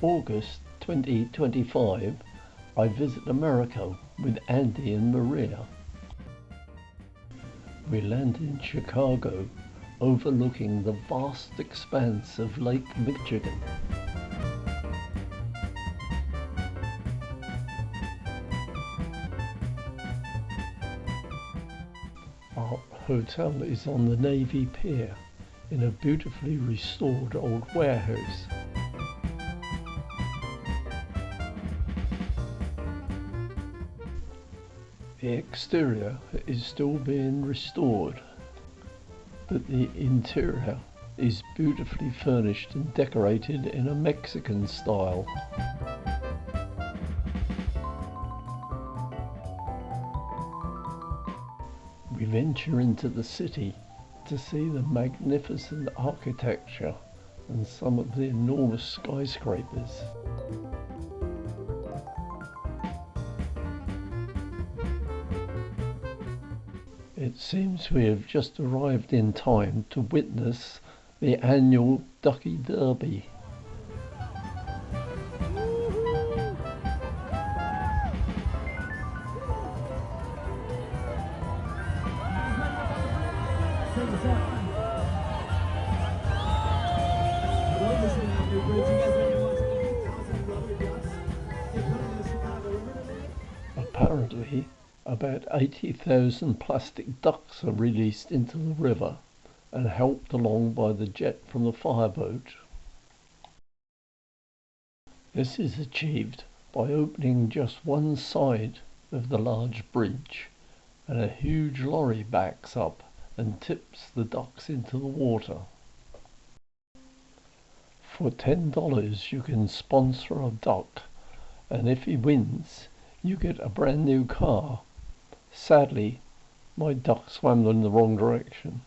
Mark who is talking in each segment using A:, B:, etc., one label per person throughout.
A: August 2025, I visit America with Andy and Maria. We land in Chicago, overlooking the vast expanse of Lake Michigan. Our hotel is on the Navy Pier in a beautifully restored old warehouse. The exterior is still being restored, but the interior is beautifully furnished and decorated in a Mexican style. We venture into the city to see the magnificent architecture and some of the enormous skyscrapers. It seems we have just arrived in time to witness the annual Ducky Derby. Apparently, about 80,000 plastic ducks are released into the river and helped along by the jet from the fireboat. This is achieved by opening just one side of the large bridge, and a huge lorry backs up and tips the ducks into the water. For $10 you can sponsor a duck, and if he wins, you get a brand new car. Sadly, my duck swam in the wrong direction.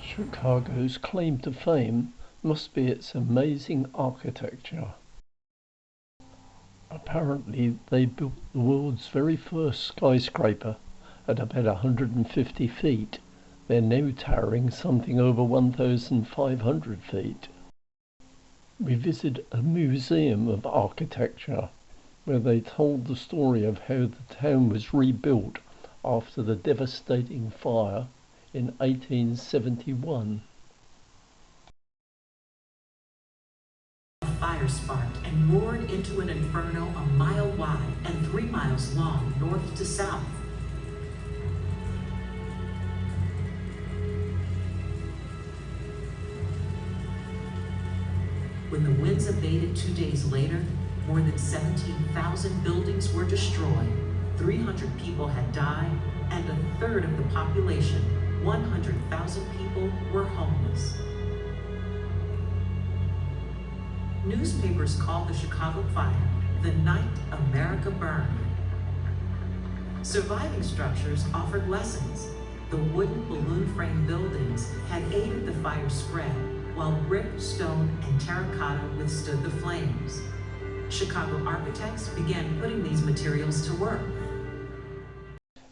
A: Chicago's claim to fame must be its amazing architecture. Apparently, they built the world's very first skyscraper at about 150 feet. They're now towering something over 1,500 feet. We visit a museum of architecture where they told the story of how the town was rebuilt after the devastating fire in 1871.
B: Fire sparked and roared into an inferno a mile wide and 3 miles long north to south. When the winds abated 2 days later, more than 17,000 buildings were destroyed, 300 people had died, and a third of the population, 100,000 people, were homeless. Newspapers called the Chicago fire the night America burned. Surviving structures offered lessons. The wooden balloon frame buildings had aided the fire's spread, while brick, stone, and terracotta withstood the flames. Chicago architects began putting these materials to work.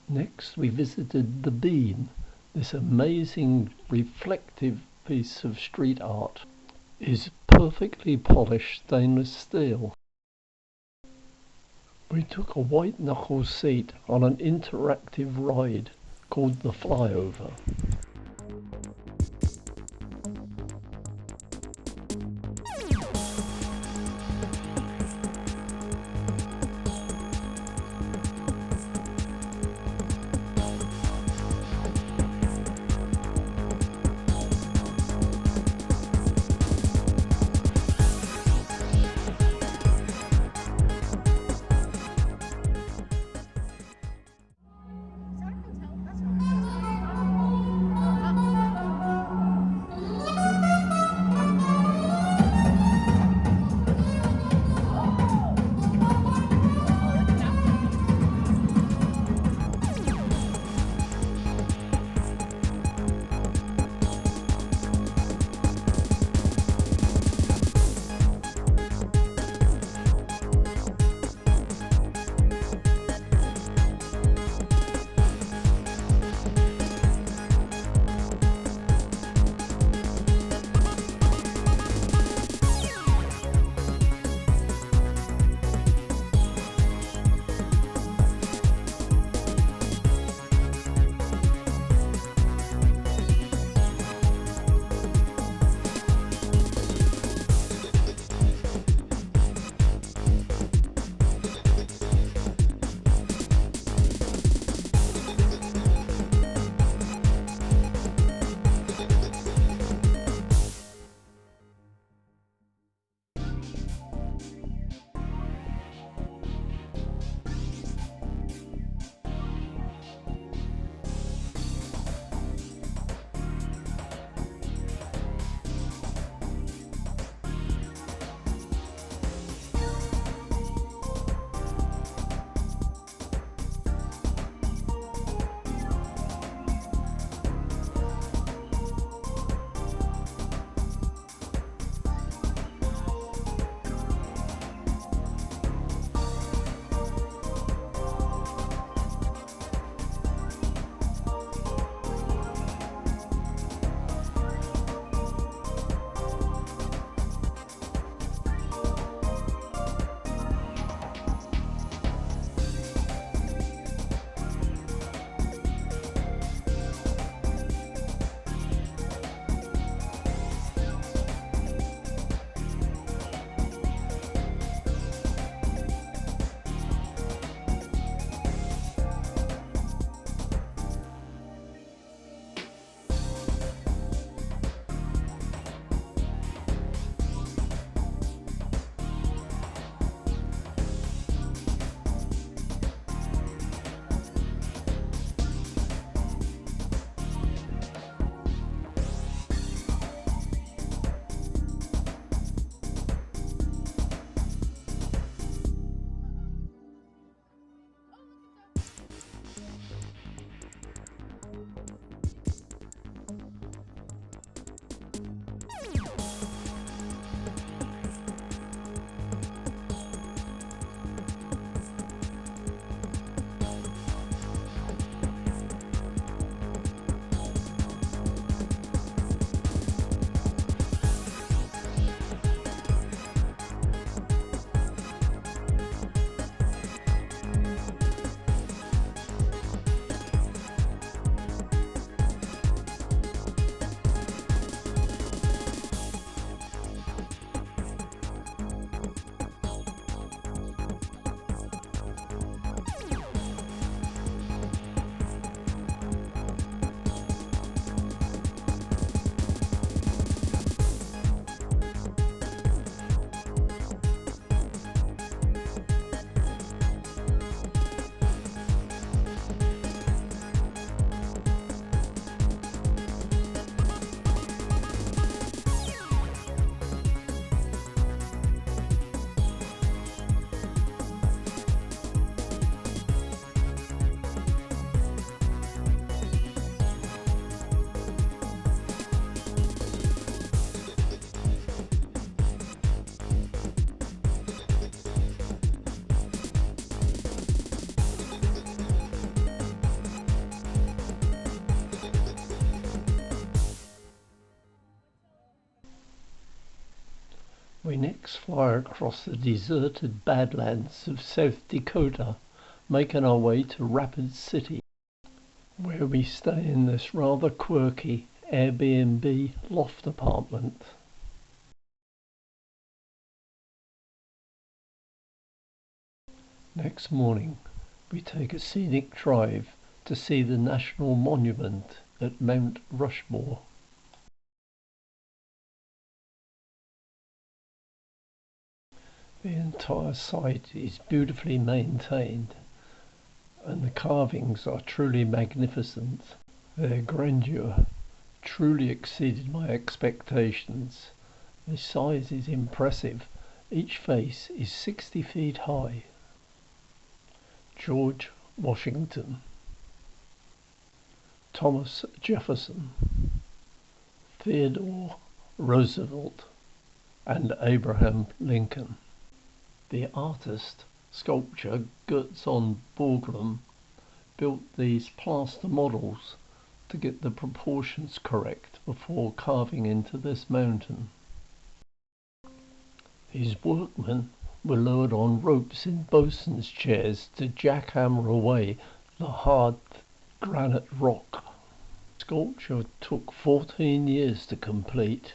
A: Next, we visited the Bean. This amazing reflective piece of street art is perfectly polished stainless steel. We took a white knuckle seat on an interactive ride called the Flyover. We next fly across the deserted badlands of South Dakota, making our way to Rapid City, where we stay in this rather quirky Airbnb loft apartment. Next morning, we take a scenic drive to see the National Monument at Mount Rushmore. The entire site is beautifully maintained, and the carvings are truly magnificent. Their grandeur truly exceeded my expectations. The size is impressive. Each face is 60 feet high. George Washington, Thomas Jefferson, Theodore Roosevelt, and Abraham Lincoln. The artist, sculptor Gertson Borglum built these plaster models to get the proportions correct before carving into this mountain. His workmen were lowered on ropes in bosun's chairs to jackhammer away the hard granite rock. The sculpture took 14 years to complete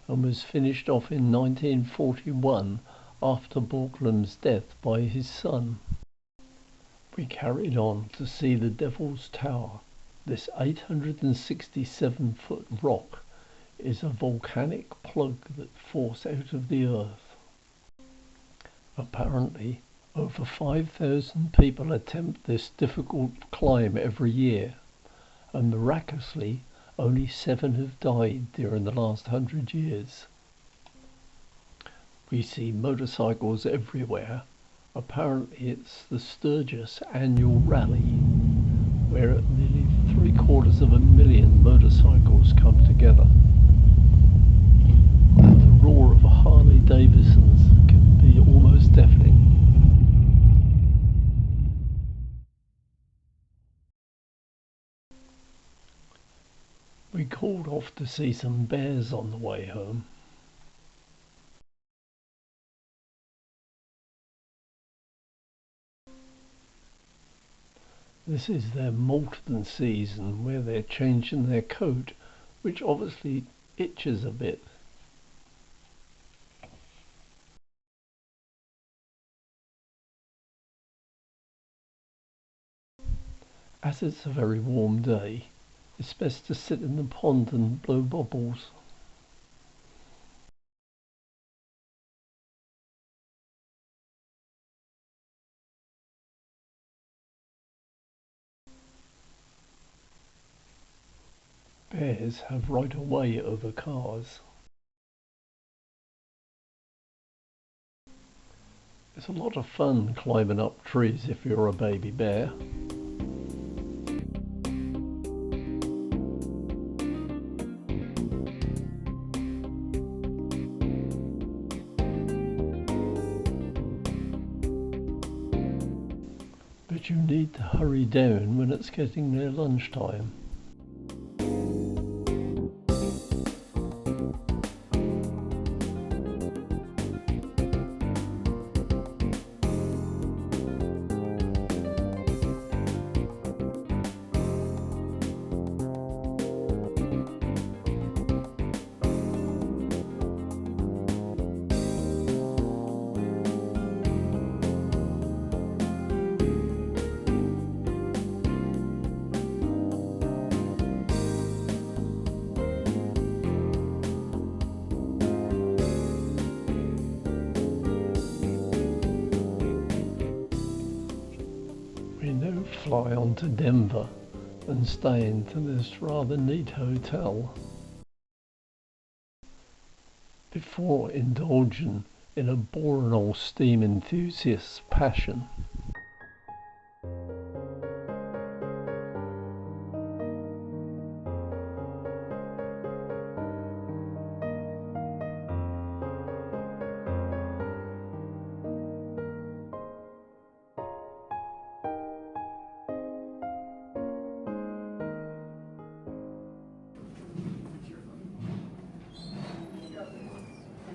A: and was finished off in 1941 after Borglum's death by his son. We carried on to see the Devil's Tower. This 867-foot rock is a volcanic plug that forced out of the earth. Apparently, over 5,000 people attempt this difficult climb every year, and miraculously, only 7 have died during the last 100 years. We see motorcycles everywhere. Apparently, it's the Sturgis annual rally, where nearly 750,000 motorcycles come together. And the roar of Harley Davidsons can be almost deafening. We called off to see some bears on the way home. This is their molting season, where they're changing their coat, which obviously itches a bit. As it's a very warm day, it's best to sit in the pond and blow bubbles. Bears have right of way over cars. It's a lot of fun climbing up trees if you're a baby bear. But you need to hurry down when it's getting near lunchtime. Fly on to Denver and stay into this rather neat hotel before indulging in a boring old steam enthusiast's passion.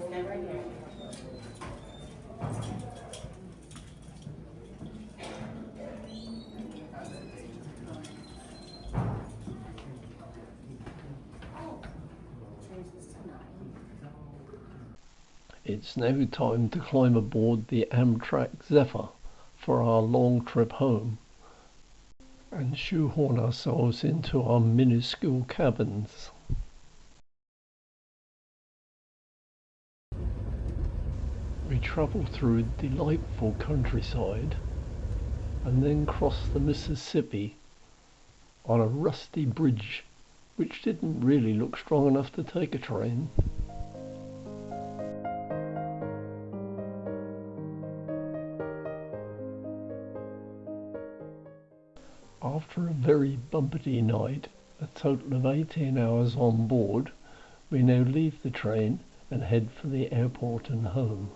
B: Stand right here.
A: It's now time to climb aboard the Amtrak Zephyr for our long trip home and shoehorn ourselves into our minuscule cabins. We travel through delightful countryside and then cross the Mississippi on a rusty bridge which didn't really look strong enough to take a train. After a very bumpety night, a total of 18 hours on board, we now leave the train and head for the airport and home.